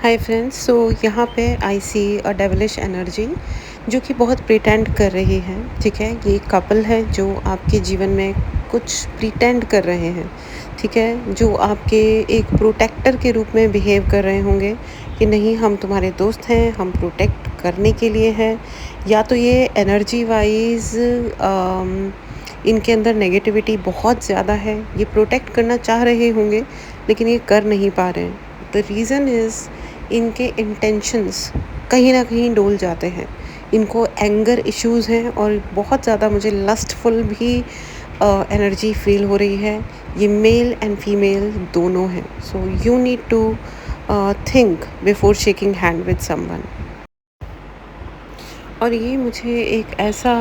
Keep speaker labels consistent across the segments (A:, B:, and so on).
A: Hi friends. सो यहाँ पे आई सी अ devilish energy जो कि बहुत प्रिटेंड कर रही है। ठीक है, ये कपल है जो आपके जीवन में कुछ प्रिटेंड कर रहे हैं। ठीक है, जो आपके एक प्रोटेक्टर के रूप में बिहेव कर रहे होंगे कि नहीं, हम तुम्हारे दोस्त हैं, हम प्रोटेक्ट करने के लिए हैं। या तो ये एनर्जी वाइज इनके अंदर नेगेटिविटी बहुत ज़्यादा है, ये प्रोटेक्ट करना चाह रहे होंगे लेकिन ये कर नहीं पा रहे हैं। द रीज़न इज़ इनके इंटेंशंस कहीं ना कहीं डोल जाते हैं। इनको एंगर इश्यूज़ हैं और बहुत ज़्यादा मुझे लस्टफुल भी एनर्जी फील हो रही है। ये मेल एंड फीमेल दोनों हैं। So you need to think before shaking hand with someone. और ये मुझे एक ऐसा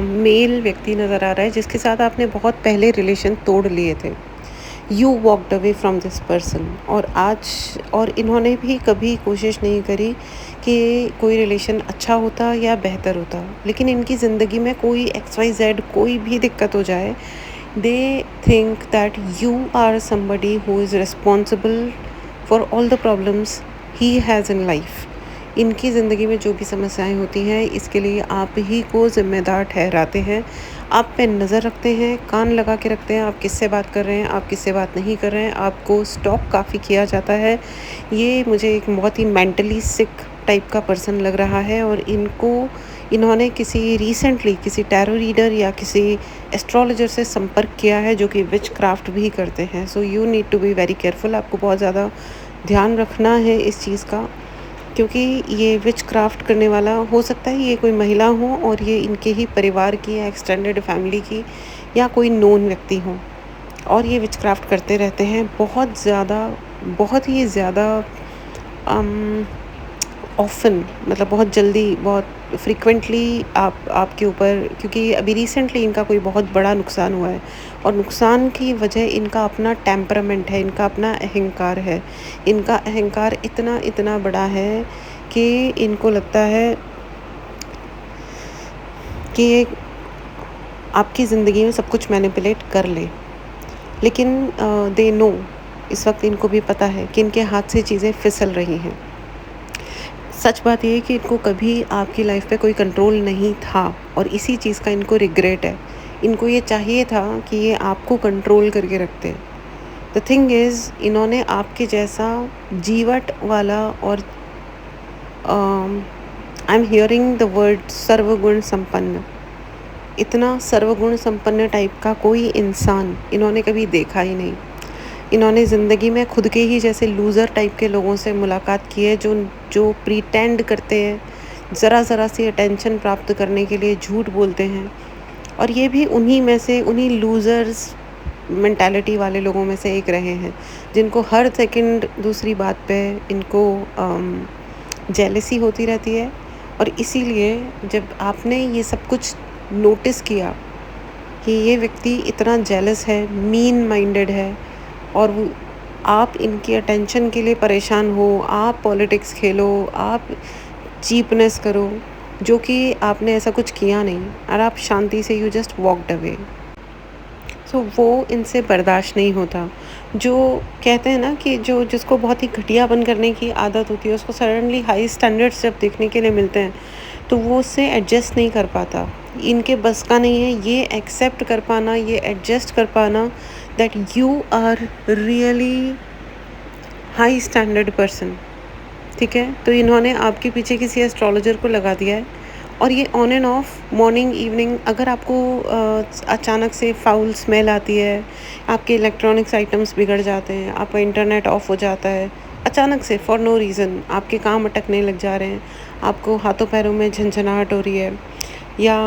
A: मेल व्यक्ति नज़र आ रहा है जिसके साथ आपने बहुत पहले रिलेशन तोड़ लिए थे। You walked away from this person, और आज और इन्होंने भी कभी कोशिश नहीं करी कि कोई रिलेशन अच्छा होता या बेहतर होता। लेकिन इनकी ज़िंदगी में कोई XYZ कोई भी दिक्कत हो जाए, they think that you are somebody who is responsible for all the problems he has in life. इनकी ज़िंदगी में जो भी समस्याएं होती हैं, इसके लिए आप ही को ज़िम्मेदार ठहराते हैं। आप पे नज़र रखते हैं, कान लगा के रखते हैं, आप किससे बात कर रहे हैं, आप किससे बात नहीं कर रहे हैं, आपको स्टॉक काफ़ी किया जाता है। ये मुझे एक बहुत ही मेंटली सिक टाइप का पर्सन लग रहा है। और इन्होंने रिसेंटली किसी टैरो रीडर या किसी एस्ट्रोलॉजर से संपर्क किया है जो कि विच क्राफ्ट भी करते हैं। So you need to be very careful. आपको बहुत ज़्यादा ध्यान रखना है इस चीज़ का, क्योंकि ये विच क्राफ्ट करने वाला हो सकता है ये कोई महिला हो और ये इनके ही परिवार की या एक्सटेंडेड फैमिली की या कोई नोन व्यक्ति हो, और ये विच क्राफ्ट करते रहते हैं बहुत ज़्यादा, बहुत ही ज़्यादा ऑफ़न, मतलब बहुत जल्दी, बहुत फ्रीक्वेंटली आपके ऊपर। क्योंकि अभी रिसेंटली इनका कोई बहुत बड़ा नुकसान हुआ है और नुकसान की वजह इनका अपना टेम्परामेंट है, इनका अपना अहंकार है। इनका अहंकार इतना इतना बड़ा है कि इनको लगता है कि ये आपकी ज़िंदगी में सब कुछ मैनिपुलेट कर ले। लेकिन दे नो, इस वक्त इनको भी पता है कि इनके हाथ से चीज़ें फिसल रही हैं। सच बात ये है कि इनको कभी आपकी लाइफ पे कोई कंट्रोल नहीं था और इसी चीज़ का इनको रिग्रेट है। इनको ये चाहिए था कि ये आपको कंट्रोल करके रखते। द थिंग इज़, इन्होंने आपके जैसा जीवट वाला और I am hearing the word सर्वगुण संपन्न, इतना सर्वगुण संपन्न टाइप का कोई इंसान इन्होंने कभी देखा ही नहीं। इन्होंने ज़िंदगी में खुद के ही जैसे लूज़र टाइप के लोगों से मुलाकात की है, जो जो प्रिटेंड करते हैं, ज़रा ज़रा सी अटेंशन प्राप्त करने के लिए झूठ बोलते हैं। और ये भी उन्हीं में से, उन्हीं लूज़र्स मेंटालिटी वाले लोगों में से एक रहे हैं, जिनको हर सेकंड दूसरी बात पे इनको जेलसी होती रहती है। और इसीलिए जब आपने ये सब कुछ नोटिस किया कि ये व्यक्ति इतना जेलस है, मीन माइंडेड है, और आप इनकी अटेंशन के लिए परेशान हो, आप पॉलिटिक्स खेलो, आप चीपनेस करो, जो कि आपने ऐसा कुछ किया नहीं, और आप शांति से यू जस्ट वॉकड अवे। सो वो इनसे बर्दाश्त नहीं होता। जो कहते हैं ना कि जो जिसको बहुत ही घटियापन करने की आदत होती है, उसको सडनली हाई स्टैंडर्ड्स जब देखने के लिए मिलते हैं तो वो उससे एडजस्ट नहीं कर पाता। इनके बस का नहीं है ये एक्सेप्ट कर पाना, ये एडजस्ट कर पाना that you are really high standard person. ठीक है, तो इन्होंने आपके पीछे किसी एस्ट्रोलॉजर को लगा दिया है, और ये on end of, morning evening, अगर आपको अचानक से फाउल स्मेल आती है, आपके इलेक्ट्रॉनिक्स आइटम्स बिगड़ जाते हैं, आपका इंटरनेट ऑफ हो जाता है अचानक से फॉर नो रीज़न, आपके काम अटकने लग जा रहे हैं, आपको हाथों पैरों में झंझनाहट हो रही है, या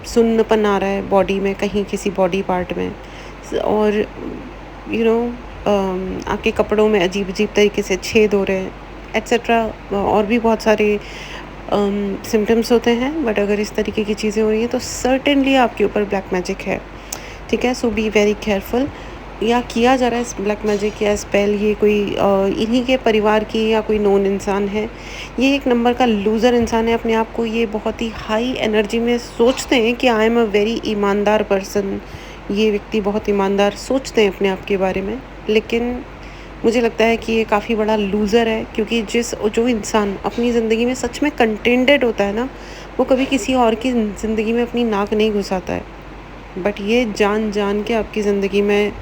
A: सुन्नपन आ रहा है बॉडी में, कहीं किसी बॉडी पार्ट में, और यू नो आपके कपड़ों में अजीब अजीब तरीके से छेद हो रहे हैं, एट्सेट्रा, और भी बहुत सारे सिम्टम्स होते हैं। बट अगर इस तरीके की चीज़ें हो रही हैं तो सर्टेनली आपके ऊपर ब्लैक मैजिक है। ठीक है, सो बी वेरी केयरफुल। या किया जा रहा है ब्लैक मैजिक या स्पेल, ये कोई इन्हीं के परिवार की या कोई नोन इंसान है। ये एक नंबर का लूज़र इंसान है। अपने आप को ये बहुत ही हाई एनर्जी में सोचते हैं कि आई एम अ वेरी ईमानदार पर्सन। ये व्यक्ति बहुत ईमानदार सोचते हैं अपने आप के बारे में, लेकिन मुझे लगता है कि ये काफ़ी बड़ा लूज़र है, क्योंकि जो इंसान अपनी ज़िंदगी में सच में कंटेंटेड होता है ना, वो कभी किसी और की ज़िंदगी में अपनी नाक नहीं घुसाता है। बट ये जान के आपकी ज़िंदगी में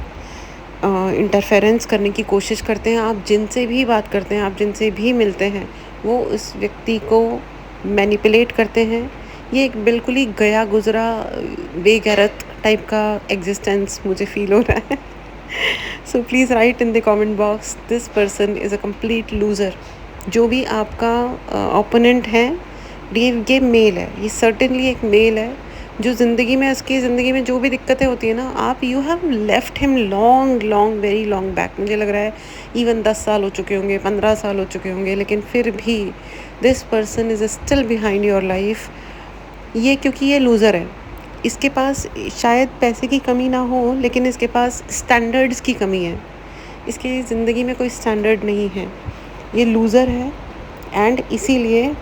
A: इंटरफेरेंस करने की कोशिश करते हैं। आप जिनसे भी बात करते हैं, आप जिनसे भी मिलते हैं, वो उस व्यक्ति को मैनिपुलेट करते हैं। ये एक बिल्कुल ही गया गुज़रा बेगैरत टाइप का एग्जिस्टेंस मुझे फ़ील हो रहा है। So please write in the comment box, this person is a complete loser. जो भी आपका ओपोनेंट है, ये मेल है, ये सर्टेनली एक मेल है, जो ज़िंदगी में, उसकी ज़िंदगी में जो भी दिक्कतें होती है ना, आप you have left him long long very long back. मुझे लग रहा है इवन 10 साल हो चुके होंगे, 15 साल हो चुके होंगे, लेकिन फिर भी this person is still behind your life. ये क्योंकि ये लूज़र है, इसके पास शायद पैसे की कमी ना हो, लेकिन इसके पास स्टैंडर्ड्स की कमी है। इसकी ज़िंदगी में कोई स्टैंडर्ड नहीं है, ये लूज़र है। एंड इसीलिए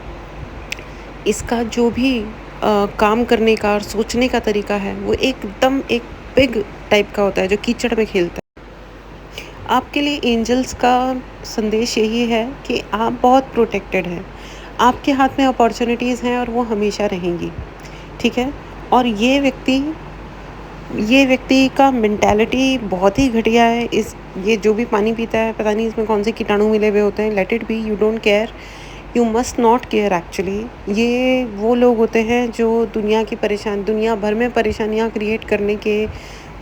A: इसका जो भी काम करने का और सोचने का तरीका है, वो एकदम एक पिग टाइप का होता है, जो कीचड़ में खेलता है। आपके लिए एंजल्स का संदेश यही है कि आप बहुत प्रोटेक्टेड हैं, आपके हाथ में अपॉर्चुनिटीज़ हैं और वो हमेशा रहेंगी, ठीक है। और ये व्यक्ति का मेंटालिटी बहुत ही घटिया है। ये जो भी पानी पीता है, पता नहीं इसमें कौन से कीटाणु मिले हुए होते हैं, let it be, you don't care, you must not care actually. ये वो लोग होते हैं जो दुनिया भर में परेशानियाँ क्रिएट करने के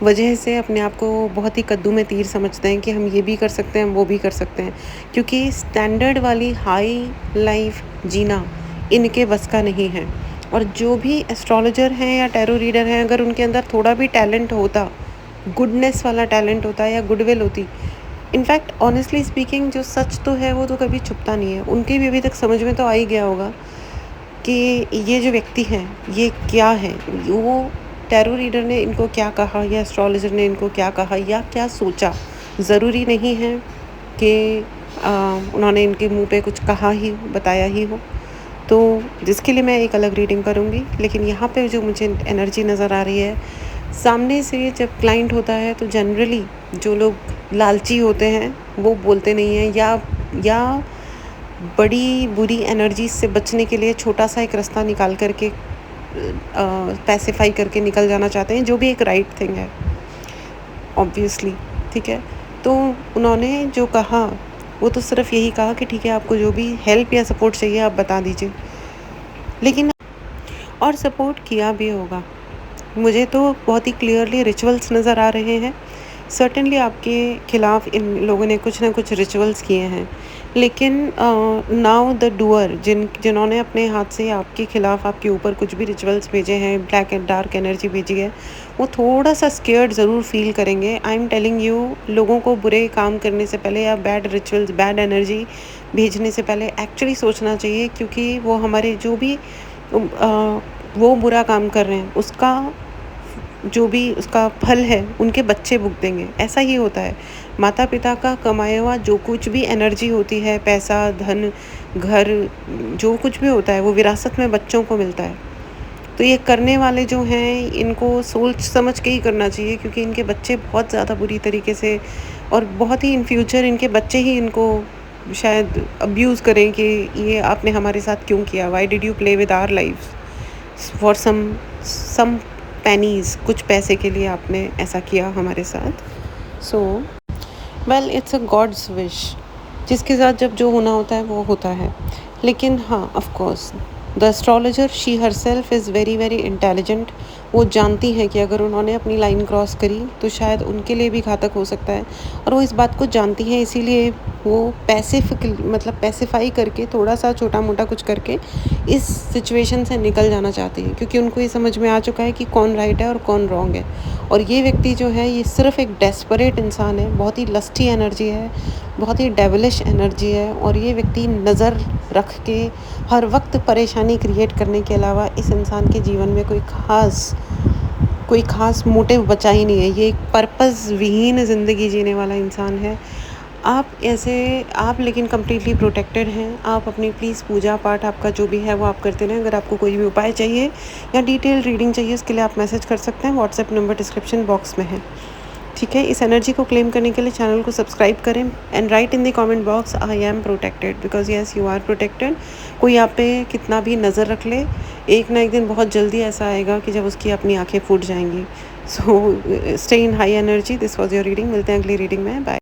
A: वजह से अपने आप को बहुत ही कद्दू में तीर समझते हैं कि हम ये भी कर सकते हैं, हम वो भी कर सकते हैं, क्योंकि स्टैंडर्ड वाली हाई लाइफ जीना इनके बस का नहीं है। और जो भी एस्ट्रोलॉजर हैं या टैरो रीडर हैं, अगर उनके अंदर थोड़ा भी टैलेंट होता, गुडनेस वाला टैलेंट होता या गुडविल होती, इनफैक्ट ऑनेस्टली स्पीकिंग, जो सच तो है वो तो कभी छुपता नहीं है। उनके भी अभी तक समझ में तो आ ही गया होगा कि ये जो व्यक्ति हैं, ये क्या है, वो टैरो रीडर ने इनको क्या कहा या एस्ट्रोलॉजर ने इनको क्या कहा या क्या सोचा। ज़रूरी नहीं है कि उन्होंने इनके मुंह पे कुछ कहा ही, बताया ही हो, तो जिसके लिए मैं एक अलग रीडिंग करूँगी। लेकिन यहाँ पे जो मुझे एनर्जी नज़र आ रही है, सामने से जब क्लाइंट होता है तो जनरली जो लोग लालची होते हैं वो बोलते नहीं हैं, या बड़ी बुरी एनर्जी से बचने के लिए छोटा सा एक रास्ता निकाल करके पैसिफाई करके निकल जाना चाहते हैं, जो भी एक राइट थिंग है ऑब्वियसली, ठीक है। तो उन्होंने जो कहा वो तो सिर्फ यही कहा कि ठीक है, आपको जो भी हेल्प या सपोर्ट चाहिए आप बता दीजिए, लेकिन और सपोर्ट किया भी होगा। मुझे तो बहुत ही क्लियरली रिचुअल्स नज़र आ रहे हैं। सर्टेनली आपके खिलाफ इन लोगों ने कुछ ना कुछ रिचुअल्स किए हैं, लेकिन नाउ द डूअर, जिन्होंने अपने हाथ से आपके खिलाफ, आपके ऊपर कुछ भी रिचुअल्स भेजे हैं, ब्लैक एंड डार्क एनर्जी भेजी है, वो थोड़ा सा स्केयर्ड ज़रूर फील करेंगे। आई एम टेलिंग यू, लोगों को बुरे काम करने से पहले या बैड रिचुअल्स, बैड एनर्जी भेजने से पहले एक्चुअली सोचना चाहिए, क्योंकि वो हमारे जो भी वो बुरा काम कर रहे हैं, उसका जो भी उसका फल है उनके बच्चे भुगतेंगे। ऐसा ही होता है, माता पिता का कमाया हुआ जो कुछ भी एनर्जी होती है, पैसा, धन, घर, जो कुछ भी होता है, वो विरासत में बच्चों को मिलता है। तो ये करने वाले जो हैं, इनको सोच समझ के ही करना चाहिए, क्योंकि इनके बच्चे बहुत ज़्यादा बुरी तरीके से, और बहुत ही इन फ्यूचर इनके बच्चे ही इनको शायद अब्यूज़ करें कि ये आपने हमारे साथ क्यों किया, why did you play with our life for some pennies, कुछ पैसे के लिए आपने ऐसा किया हमारे साथ। So well, it's a god's wish, जिसके साथ जब जो होना होता है वो होता है। लेकिन हाँ, of course the astrologer, she herself is very very intelligent. वो जानती हैं कि अगर उन्होंने अपनी लाइन क्रॉस करी तो शायद उनके लिए भी घातक हो सकता है, और वो इस बात को जानती हैं, इसीलिए वो पैसिफाई करके, थोड़ा सा छोटा मोटा कुछ करके इस सिचुएशन से निकल जाना चाहती है, क्योंकि उनको ये समझ में आ चुका है कि कौन राइट है और कौन रॉन्ग है। और ये व्यक्ति जो है, ये सिर्फ एक डेस्परेट इंसान है, बहुत ही लस्टी एनर्जी है, बहुत ही डेविलिश एनर्जी है, और ये व्यक्ति नज़र रख के हर वक्त परेशानी क्रिएट करने के अलावा इस इंसान के जीवन में कोई ख़ास मोटिव बचा ही नहीं है। ये एक पर्पस विहीन ज़िंदगी जीने वाला इंसान है। आप लेकिन कम्प्लीटली प्रोटेक्टेड हैं। आप अपनी प्लीज़ पूजा पाठ, आपका जो भी है वो आप करते रहें। अगर आपको कोई भी उपाय चाहिए या डिटेल रीडिंग चाहिए, उसके लिए आप मैसेज कर सकते हैं। व्हाट्सएप नंबर डिस्क्रिप्शन बॉक्स में है, ठीक है, इस एनर्जी को क्लेम करने के लिए चैनल को सब्सक्राइब करें and write in the comment box I am protected, because yes you are protected. कोई आप पे कितना भी नज़र रख ले, एक ना एक दिन बहुत जल्दी ऐसा आएगा कि जब उसकी अपनी आंखें फूट जाएंगी। So stay in high energy. This was your reading. मिलते हैं अगली रीडिंग में। बाय।